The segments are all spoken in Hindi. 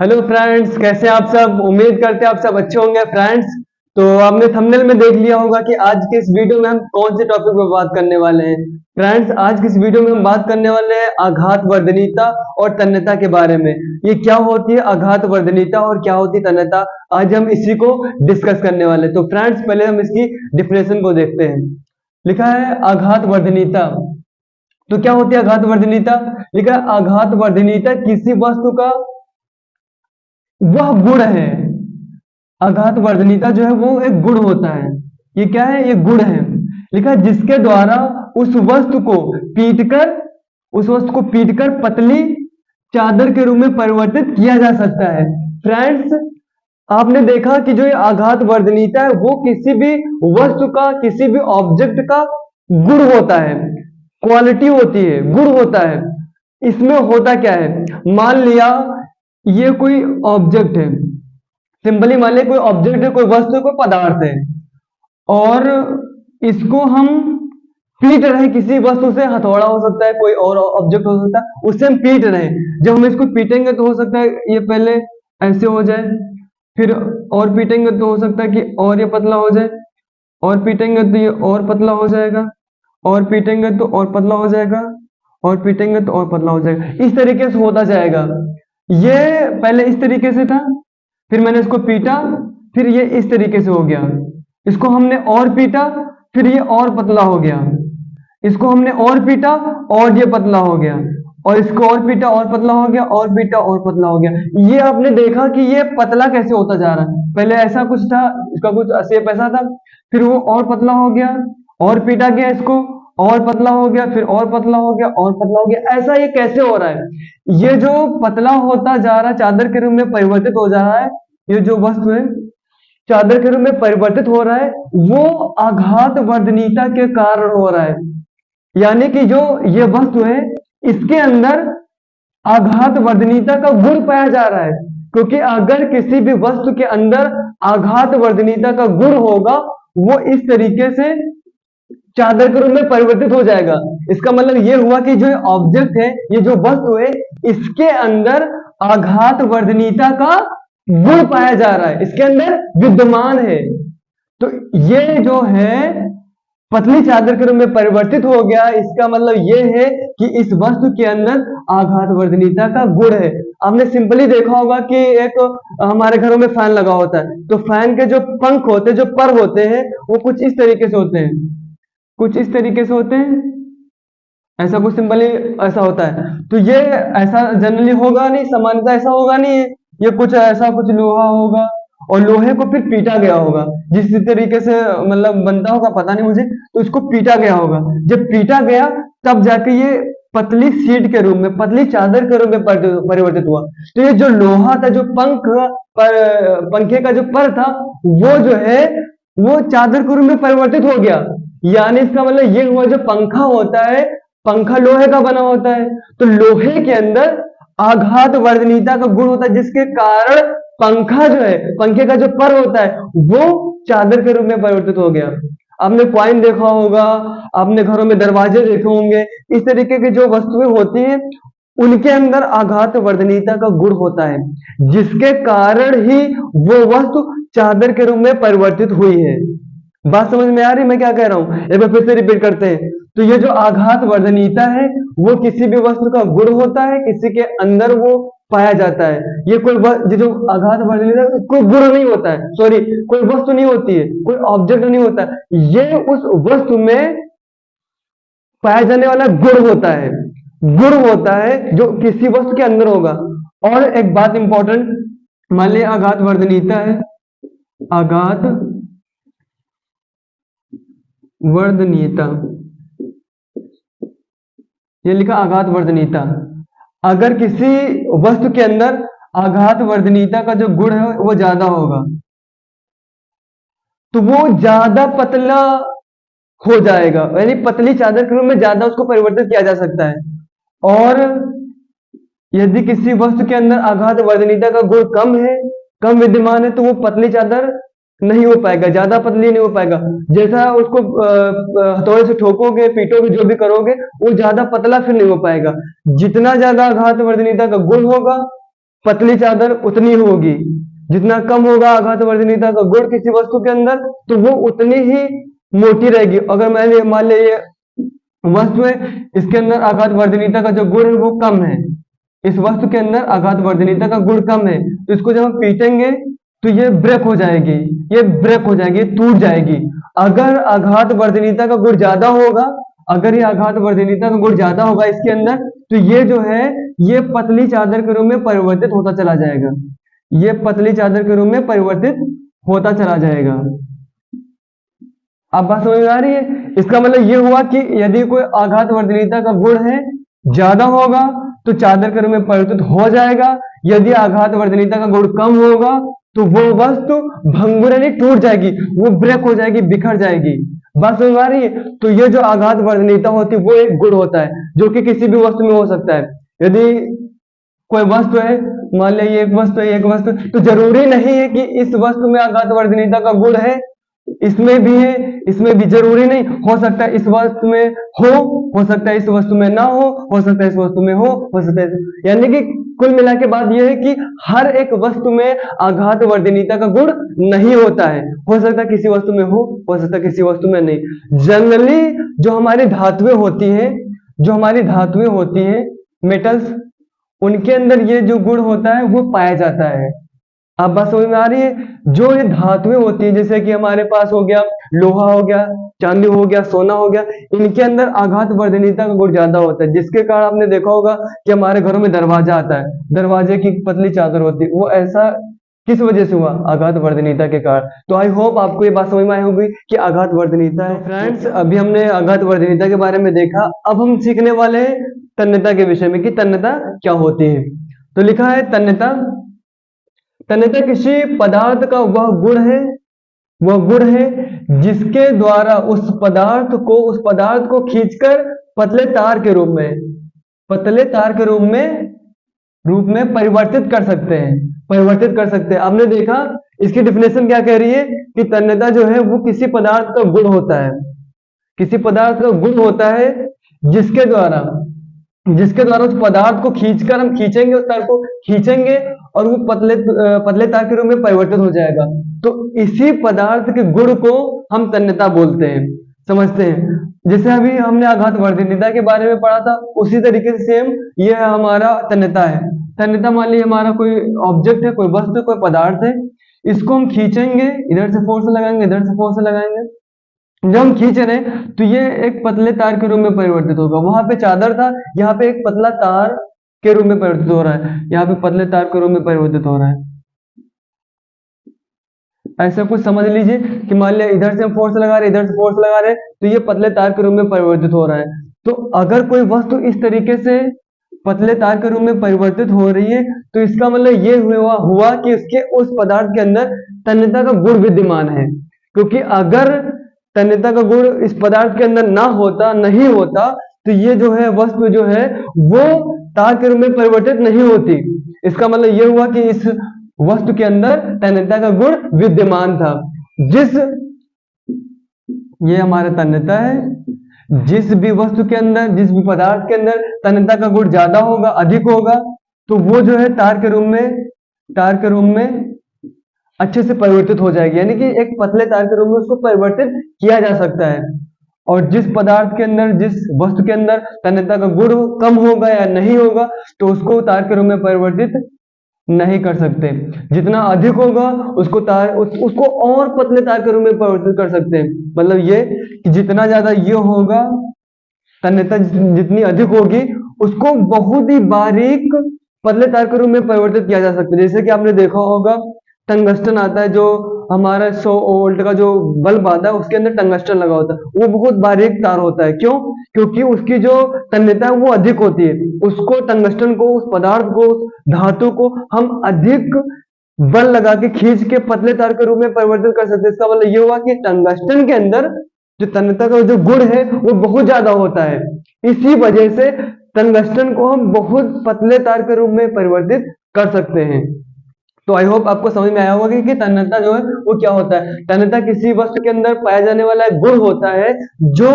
हेलो फ्रेंड्स, कैसे हैं आप सब। उम्मीद करते हैं आप सब अच्छे होंगे फ्रेंड्स। तो आपने थंबनेल में देख लिया होगा कि आज के इस वीडियो में हम कौन से टॉपिक पर बात करने वाले हैं। फ्रेंड्स, आज की इस वीडियो में हम बात करने वाले हैं आघात वर्धनीयता और तन्यता के बारे में। ये क्या होती है आघात वर्धनीयता और क्या होती है तन्यता, आज हम इसी को डिस्कस करने वाले हैं। तो फ्रेंड्स, पहले हम इसकी डिफिनेशन को देखते हैं। लिखा है आघात वर्धनीयता। तो क्या होती है आघात वर्धनीयता। लिखा है आघात वर्धनीयता किसी वस्तु का वह गुण है। आघात वर्धनीयता जो है वो एक गुण होता है। ये क्या है, ये गुण है। लिखा है जिसके द्वारा उस वस्तु को पीटकर उस वस्तु को पीटकर पतली चादर के रूप में परिवर्तित किया जा सकता है। फ्रेंड्स, आपने देखा कि जो ये आघात वर्धनीयता है वो किसी भी वस्तु का, किसी भी ऑब्जेक्ट का गुण होता है, क्वालिटी होती है, गुण होता है। इसमें होता क्या है, मान लिया ये कोई ऑब्जेक्ट है। सिंपली मान लिया कोई ऑब्जेक्ट है, कोई वस्तु है, कोई पदार्थ है, और इसको हम पीट रहे हैं किसी वस्तु से। हथौड़ा हो सकता है, कोई और ऑब्जेक्ट हो सकता है, उससे हम पीट रहे हैं। जब हम इसको पीटेंगे तो हो सकता है ये पहले ऐसे हो जाए, फिर और पीटेंगे तो हो सकता है कि और ये पतला हो जाए, और पीटेंगे तो ये और पतला हो जाएगा, और पीटेंगे तो और पतला हो जाएगा, और पीटेंगे तो और पतला हो जाएगा। इस तरीके से होता जाएगा। ये पहले इस तरीके से था, फिर मैंने इसको पीटा, फिर ये इस तरीके से हो गया। इसको हमने और पीटा, फिर ये और पतला हो गया। इसको हमने और पीटा और ये पतला हो गया, और इसको और पीटा और पतला हो गया, और पीटा और पतला हो गया। ये आपने देखा कि ये पतला कैसे होता जा रहा है। पहले ऐसा कुछ था, इसका कुछ शेप ऐसा था, फिर वो और पतला हो गया, और पीटा गया इसको, और पतला हो गया, फिर और पतला हो गया, और पतला हो गया। ऐसा ये कैसे हो रहा है। ये जो पतला होता जा रहा है, चादर के रूप में परिवर्तित हो जा रहा है, ये जो वस्तु है चादर के रूप में परिवर्तित हो रहा है, वो आघात वर्धनीयता के कारण हो रहा है। यानी कि जो ये वस्तु है इसके अंदर आघात वर्धनीयता का गुण पाया जा रहा है। क्योंकि अगर किसी भी वस्तु के अंदर आघात वर्धनीयता का गुण होगा, वो इस तरीके से चादर के रूप में परिवर्तित हो जाएगा। इसका मतलब ये हुआ कि जो ऑब्जेक्ट है, ये जो वस्तु है, इसके अंदर आघात वर्धनीयता का गुण पाया जा रहा है, इसके अंदर विद्यमान है। तो ये जो है पतली चादर के रूप में परिवर्तित हो गया। इसका मतलब ये है कि इस वस्तु के अंदर आघात वर्धनीयता का गुण है। आपने सिंपली देखा होगा कि एक हमारे घरों में फैन लगा होता है, तो फैन के जो पंख होते हैं, जो पर होते हैं, वो कुछ इस तरीके से होते हैं, कुछ इस तरीके से होते हैं। ऐसा कुछ सिंपली ऐसा होता है। तो ये ऐसा जनरली होगा नहीं, सामान्यतः ऐसा होगा नहीं है। ये कुछ ऐसा कुछ लोहा होगा, और लोहे को फिर पीटा गया होगा, जिस तरीके से मतलब बनता होगा पता नहीं मुझे। तो इसको पीटा गया होगा, जब पीटा गया तब जाके ये पतली शीट के रूप में, पतली चादर के रूप में परिवर्तित हुआ। तो ये जो लोहा था, जो पंखे का जो पर था, वो जो है वो चादर के रूप में परिवर्तित हो गया। यानी इसका मतलब ये हुआ, जो पंखा होता है, पंखा लोहे का बना होता है, तो लोहे के अंदर आघात वर्धनीयता का गुण होता है, जिसके कारण पंखा जो है, पंखे का जो पर होता है, वो चादर के रूप में परिवर्तित हो गया। आपने कॉइन देखा होगा, आपने घरों में दरवाजे देखे होंगे। इस तरीके की जो वस्तुएं होती हैं, उनके अंदर आघात वर्धनीयता का गुण होता है, जिसके कारण ही वो वस्तु चादर के रूप में परिवर्तित हुई है। बात समझ में आ रही मैं क्या कह रहा हूं। एक बार फिर से रिपीट करते हैं। तो ये जो आघात वर्धनीयता है, वो किसी भी वस्तु का गुण होता है, किसी के अंदर वो पाया जाता है। ये कोई ये जो आघात वर्धनीयता कोई गुण नहीं होता है, सॉरी, कोई वस्तु नहीं होती है, कोई ऑब्जेक्ट नहीं होता। ये उस वस्तु में पाया जाने वाला गुण होता है, गुण होता है जो किसी वस्तु के अंदर होगा। और एक बात इंपॉर्टेंट, मान लिया आघात वर्धनीयता है, आघात वर्धनीयता, ये लिखा आघात वर्धनीयता। अगर किसी वस्तु के अंदर आघात वर्धनीयता का जो गुण है वो ज्यादा होगा, तो वो ज्यादा पतला हो जाएगा, यानी पतली चादर के रूप में ज्यादा उसको परिवर्तित किया जा सकता है। और यदि किसी वस्तु के अंदर आघात वर्धनीयता का गुण कम है, कम विद्यमान है, तो वो पतली चादर नहीं हो पाएगा, ज्यादा पतली नहीं हो पाएगा। जैसा उसको हथौड़े से ठोकोगे, पीटोगे, जो भी करोगे, वो ज्यादा पतला फिर नहीं हो पाएगा। जितना ज्यादा आघात वर्धनीयता का गुण होगा, पतली चादर उतनी होगी। जितना कम होगा आघात वर्धनीयता का गुण किसी वस्तु के अंदर, तो वो उतनी ही मोटी रहेगी। अगर मान लिया ये वस्तु है, इसके अंदर आघात वर्धनीयता का जो गुण है वो कम है, इस वस्तु के अंदर आघात वर्धनीयता का गुण कम है, तो इसको जब हम पीटेंगे तो ये ब्रेक हो जाएगी, ये ब्रेक हो जाएगी, टूट जाएगी। अगर आघात वर्धनीयता का गुण ज्यादा होगा, अगर ये आघात वर्धनीयता का गुण ज्यादा होगा इसके अंदर, तो ये जो है ये पतली चादर के रूप में परिवर्तित होता चला जाएगा, ये पतली चादर के रूप में परिवर्तित होता चला जाएगा। अब बात समझ में आ रही है? इसका मतलब ये हुआ कि यदि कोई आघात वर्धनीयता का गुण है ज्यादा होगा तो चादर के रूप में परिवर्तित हो जाएगा। यदि आघात वर्धनीयता का गुण कम होगा तो वो वस्तु भंगुर यानी टूट जाएगी, वो ब्रेक हो जाएगी, बिखर जाएगी। बात समझ में आ रही है? तो ये जो आघात वर्धनीयता होती है वो एक गुण होता है जो कि किसी भी वस्तु में हो सकता है। यदि कोई वस्तु है, मान लिया ये एक वस्तु है, एक वस्तु, तो जरूरी नहीं है कि इस वस्तु में आघात वर्धनीयता का गुण है, इसमें भी है, इसमें भी जरूरी नहीं, हो सकता है इस वस्तु में हो सकता है इस वस्तु में ना हो सकता है इस वस्तु में हो सकता है। यानी कि कुल मिला के बात यह है कि हर एक वस्तु में आघात वर्धनीयता का गुण नहीं होता है, हो सकता है किसी वस्तु में हो सकता है किसी वस्तु में नहीं। जनरली जो हमारी धातुएं होती हैं, जो हमारी धातुएं होती हैं मेटल्स, उनके अंदर ये जो गुण होता है वो पाया जाता है। आप बात समझ में आ रही है? जो ये धातुएं होती है, जैसे कि हमारे पास हो गया लोहा हो गया, चांदी हो गया, सोना हो गया, इनके अंदर आघात वर्धनीयता का गुण ज्यादा होता है, जिसके कारण आपने देखा होगा कि हमारे घरों में दरवाजा आता है, दरवाजे की पतली चादर होती है, वो ऐसा किस वजह से हुआ? आघात वर्धनीयता के कारण। तो आई होप आपको ये बात समझ में आई होगी कि आघात वर्धनीयता है। फ्रेंड्स, अभी हमने आघात वर्धनीयता के बारे में देखा, अब हम सीखने वाले हैं तन्यता के विषय में कि तन्यता क्या होती है। तो लिखा है तन्यता, तन्यता किसी पदार्थ का वह गुण है जिसके द्वारा उस पदार्थ को खींचकर पतले तार के रूप में परिवर्तित कर सकते हैं। आपने देखा इसकी डिफिनेशन क्या कह रही है कि तन्यता जो है वो किसी पदार्थ का गुण होता है, किसी पदार्थ का गुण होता है जिसके द्वारा उस पदार्थ को खींचकर हम खींचेंगे, उस तार को खींचेंगे और वो पतले तार के रूप में परिवर्तित हो जाएगा। तो इसी पदार्थ के गुण को हम तन्यता बोलते हैं, समझते हैं। जैसे अभी हमने आघात वर्धनीयता के बारे में पढ़ा था, उसी तरीके से सेम ये हमारा तन्यता है। तन्यता मान लीजिए हमारा कोई ऑब्जेक्ट है, कोई वस्तु, कोई पदार्थ है, इसको हम खींचेंगे, इधर से फोर्स लगाएंगे, इधर से फोर्स लगाएंगे, जब हम खींच रहे हैं तो ये एक पतले तार के रूप में परिवर्तित होगा। वहां पे चादर था, यहाँ पे एक पतला तार के रूप में परिवर्तित हो रहा है, यहाँ पे पतले तार के रूप में परिवर्तित हो रहा है। ऐसा कुछ समझ लीजिए कि मान लिया इधर से हम फोर्स लगा रहे, इधर से फोर्स लगा रहे, तो ये पतले तार के रूप में परिवर्तित हो रहा है। तो अगर कोई वस्तु इस तरीके से पतले तार के रूप में परिवर्तित हो रही है तो इसका मतलब ये हुआ कि उसके उस पदार्थ के अंदर तन्यता का गुण विद्यमान है। क्योंकि अगर तन्यता का गुण इस पदार्थ के अंदर नहीं होता तो ये जो है वस्तु जो है वो तार के रूप में परिवर्तित नहीं होती। इसका मतलब ये हुआ कि इस वस्तु के अंदर तन्यता का गुण विद्यमान था। ये हमारा तन्यता है, जिस भी वस्तु के अंदर, जिस भी पदार्थ के अंदर तन्यता का गुण ज्यादा होगा, अधिक होगा, तो वो जो है तार के रूप में अच्छे से परिवर्तित हो जाएगी, यानी कि एक पतले तार के रूप में उसको परिवर्तित किया जा सकता है। और जिस पदार्थ के अंदर, जिस वस्तु के अंदर तन्यता का गुण कम होगा या नहीं होगा तो उसको तार के रूप में परिवर्तित नहीं कर सकते। जितना अधिक होगा उसको और पतले तार के रूप में परिवर्तित कर सकते हैं। मतलब ये कि जितना ज्यादा ये होगा, तन्यता जितनी अधिक होगी उसको बहुत ही बारीक पतले तार के रूप में परिवर्तित किया जा सकता है। जैसे कि आपने देखा होगा टंगस्टन आता है, जो हमारा 100 वोल्ट का जो बल्ब आता है उसके अंदर टंगस्टन लगा होता है, वो बहुत बारीक तार होता है। क्यों? क्योंकि उसकी जो तन्यता है वो अधिक होती है। उसको टंगस्टन को, उस पदार्थ को, उस धातु को हम अधिक बल लगा के खींच के पतले तार के रूप में परिवर्तित कर सकते हैं। इसका मतलब ये हुआ कि टंगस्टन के अंदर जो तन्यता का जो गुण है वो बहुत ज्यादा होता है। इसी वजह से टंगस्टन को हम बहुत पतले तार के रूप में परिवर्तित कर सकते हैं। तो आई होप आपको समझ में आया होगा कि तन्यता जो है वो क्या होता है। तन्यता किसी वस्तु के अंदर पाया जाने वाला एक गुण होता है जो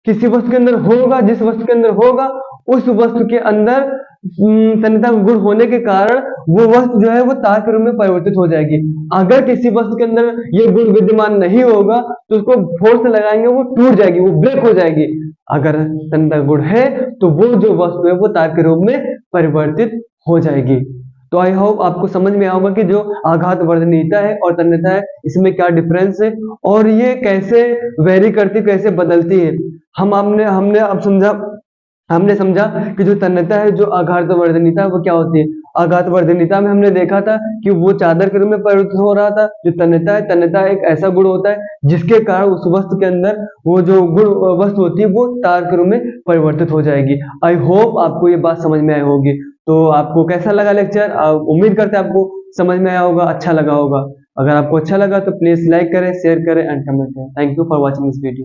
किसी वस्तु के अंदर होगा, जिस वस्तु के अंदर होगा उस वस्तु के अंदर तन्यता गुण होने के कारण वो वस्तु जो है वो तार के रूप में परिवर्तित हो जाएगी। अगर किसी वस्तु के अंदर ये गुण विद्यमान नहीं होगा तो उसको फोर्स से लगाएंगे वो टूट जाएगी, वो ब्रेक हो जाएगी। अगर तन्यता गुण है तो वो जो वस्तु है वो तार के रूप में परिवर्तित हो जाएगी। तो आई होप आपको समझ में आया होगा कि जो आघात वर्धनीयता है और तन्यता है इसमें क्या डिफरेंस है और ये कैसे वेरी करती, कैसे बदलती है। हमने हमने अब समझा हमने समझा कि जो तन्यता है, जो आघात वर्धनीयता है वो क्या होती है। आघात वर्धनीयता में हमने देखा था कि वो चादर के रूप में परिवर्तित हो रहा था। जो तन्यता है, तन्यता एक ऐसा गुण होता है जिसके कारण उस वस्तु के अंदर वो जो गुण वस्तु होती है वो तार के रूप में परिवर्तित हो जाएगी। आई होप आपको ये बात समझ में आई होगी। तो आपको कैसा लगा लेक्चर? उम्मीद करते हैं आपको समझ में आया होगा, अच्छा लगा होगा। अगर आपको अच्छा लगा तो प्लीज लाइक करें, शेयर करें एंड कमेंट करें। Thank you for watching this video.